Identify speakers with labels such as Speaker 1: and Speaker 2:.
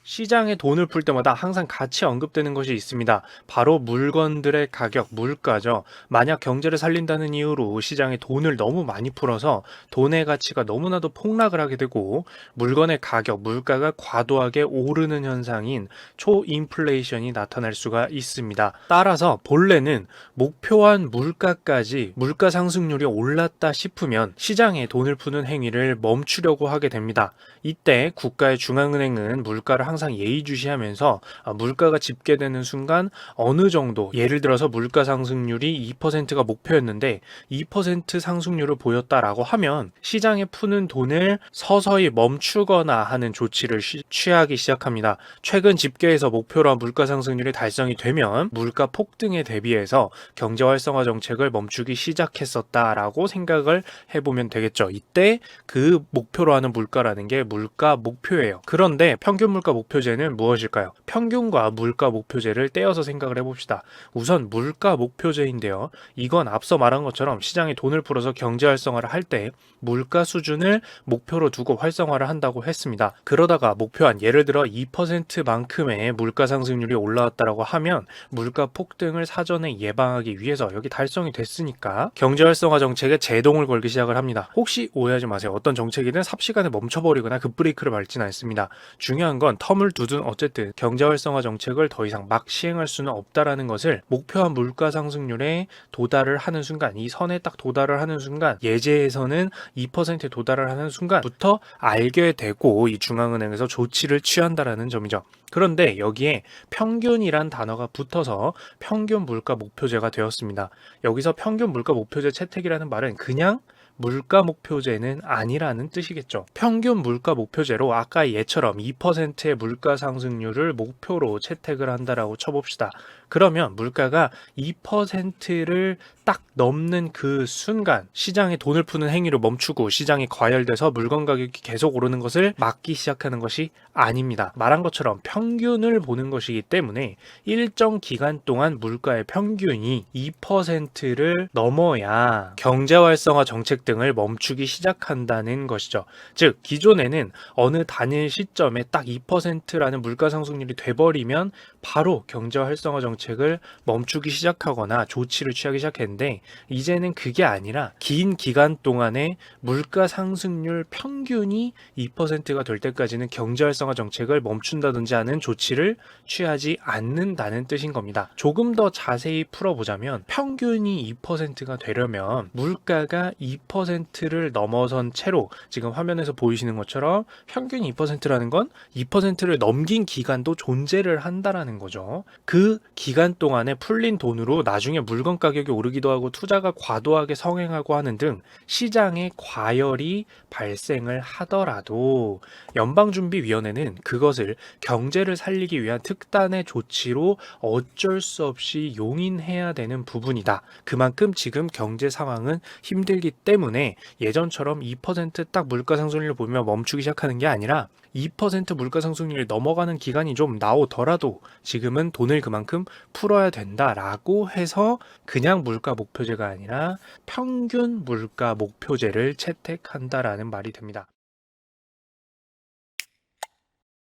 Speaker 1: 시장에 돈을 풀 때마다 항상 같이 언급되는 것이 있습니다. 바로 물건들의 가격, 물가죠. 만약 경제를 살린다는 이유로 시장에 돈을 너무 많이 풀어서 돈의 가치가 너무나도 폭락을 하게 되고 물건의 가격, 물가가 과도하게 오르는 현상인 초인플레이션이 나타날 수가 있습니다. 따라서 본래는 목표한 물가까지 물가 상승률이 올랐다 싶으면 시장에 돈을 푸는 행위를 멈추려고 하게 됩니다. 이때 국가의 중앙은행은 물가를 항상 예의주시하면서 물가가 집계되는 순간 어느 정도, 예를 들어서 물가 상승률이 2%가 목표였는데 2% 상승률을 보였다라고 하면 시장에 푸는 돈을 서서히 멈추거나 하는 조치를 취하기 시작합니다. 최근 집계에서 목표로 한 물가 상승률이 달성이 되면 물가 폭등에 대비해서 경제 활성화 정책을 멈추기 시작했었다라고 생각을 해보면 되겠죠. 이때 그 목표로 하는 물가라는 게 물가 목표예요. 그런데 평균 물가 목표제는 무엇일까요? 평균과 물가 목표제를 떼어서 생각을 해봅시다. 우선 물가 목표제인데요. 이건 앞서 말한 것처럼 시장에 돈을 풀어서 경제 활성화를 할 때 물가 수준을 목표로 두고 활성화를 한다고 했습니다. 그러다가 목표한 예를 들어 2%만큼의 물가 상승률이 올라왔다라고 하면 물가 폭등을 사전에 예방하기 위해서 여기 달성이 됐으니까 경제 활성화 정책에 제동을 걸기 시작을 합니다. 혹시 오해하지 마세요. 어떤 정책이든 삽시간에 멈춰버리거나 급브레이크를 밟지는 않습니다. 중요한 건 텀을 두든 어쨌든 경제 활성화 정책을 더 이상 막 시행할 수는 없다라는 것을 목표한 물가 상승률에 도달을 하는 순간, 이 선에 딱 도달을 하는 순간, 예제에서는 2%에 도달을 하는 순간부터 알게 되고 이 중앙은행에서 조치를 취한다라는 점이죠. 그런데 여기에 평균이란 단어가 붙어서 평균 물가 목표제가 되었습니다. 여기서 평균 물가 목표제 채택이라는 말은 그냥 물가 목표제는 아니라는 뜻이겠죠. 평균 물가 목표제로 아까 예처럼 2%의 물가 상승률을 목표로 채택을 한다라고 쳐봅시다. 그러면 물가가 2%를 딱 넘는 그 순간 시장에 돈을 푸는 행위를 멈추고 시장이 과열돼서 물건 가격이 계속 오르는 것을 막기 시작하는 것이 아닙니다. 말한 것처럼 평균을 보는 것이기 때문에 일정 기간 동안 물가의 평균이 2%를 넘어야 경제 활성화 정책 등을 멈추기 시작한다는 것이죠. 즉 기존에는 어느 단일 시점에 딱 2%라는 물가 상승률이 돼버리면 바로 경제 활성화 정책을 멈추기 시작하거나 조치를 취하기 시작했는데 이제는 그게 아니라 긴 기간 동안에 물가 상승률 평균이 2%가 될 때까지는 경제 활성화 정책을 멈춘다든지 하는 조치를 취하지 않는다는 뜻인 겁니다. 조금 더 자세히 풀어보자면 평균이 2%가 되려면 물가가 2%를 넘어선 채로 지금 화면에서 보이시는 것처럼 평균이 2%라는 건 2%를 넘긴 기간도 존재를 한다라는 거죠. 그 기간 동안에 풀린 돈으로 나중에 물건 가격이 오르기도 하고 투자가 과도하게 성행하고 하는 등 시장에 과열이 발생을 하더라도 연방준비위원회는 그것을 경제를 살리기 위한 특단의 조치로 어쩔 수 없이 용인해야 되는 부분이다. 그만큼 지금 경제 상황은 힘들기 때문에 예전처럼 2%딱 물가 상승률을 보면 멈추기 시작하는 게 아니라 2% 물가 상승률이 넘어가는 기간이 좀 나오더라도 지금은 돈을 그만큼 풀어야 된다라고 해서 그냥 물가 목표제가 아니라 평균 물가 목표제를 채택한다라는 말이 됩니다.